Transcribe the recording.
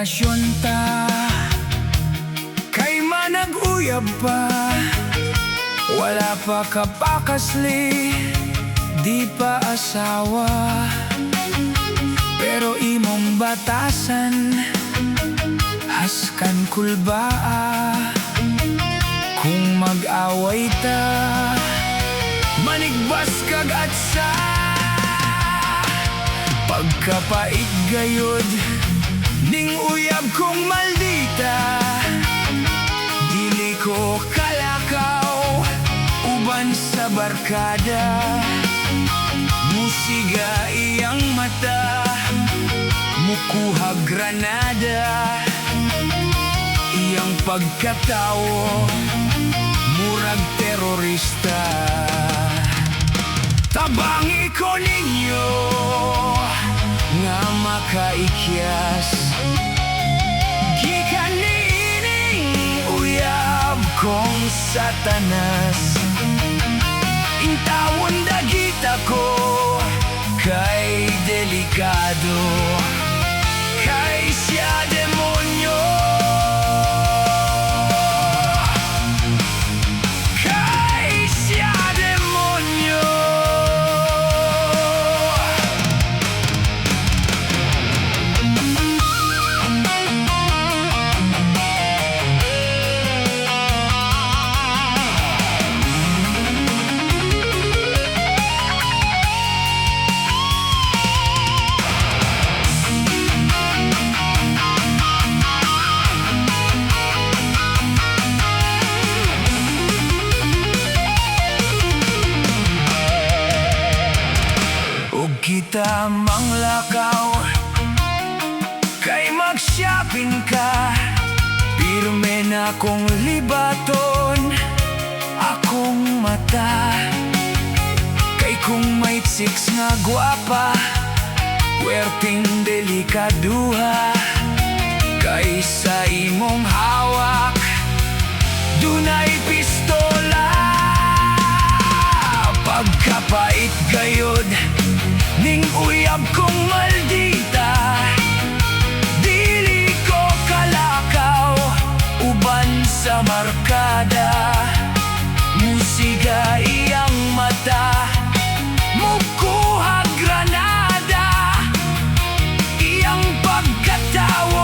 relasyon ta, kay manag-uyab pa. Wala pa kapakasli, di pa asawa, pero imong batasan, haskan kulbaa. Kung mag-away ta, manigbas kag atsa. Pagkapait gayod, ning uyab kong maldita. Dili ko kalakaw, uban sa barkada. Musiga iyang mata, mukuha granada. Iyang pagkatawo, Mura Ug Terorista. Tabangi ko ninyo nga makaikyas, gikan niining uyab kong satanas. Intawon dagita ko, kay delikado, kay siya demonyo. Kita manglakaw, kay mag-shopping ka. Pirme na kong libaton akong mata, kay kung may chicks nga gwapa, werting delikaduha. Kay sa imong hawak, dunay pistola. Pagkapait gayod, ning uyab kong maldita. Dili ko kalakaw, uban sa markada. Musiga iyang mata, mukuha granada. Iyang pagkatawa,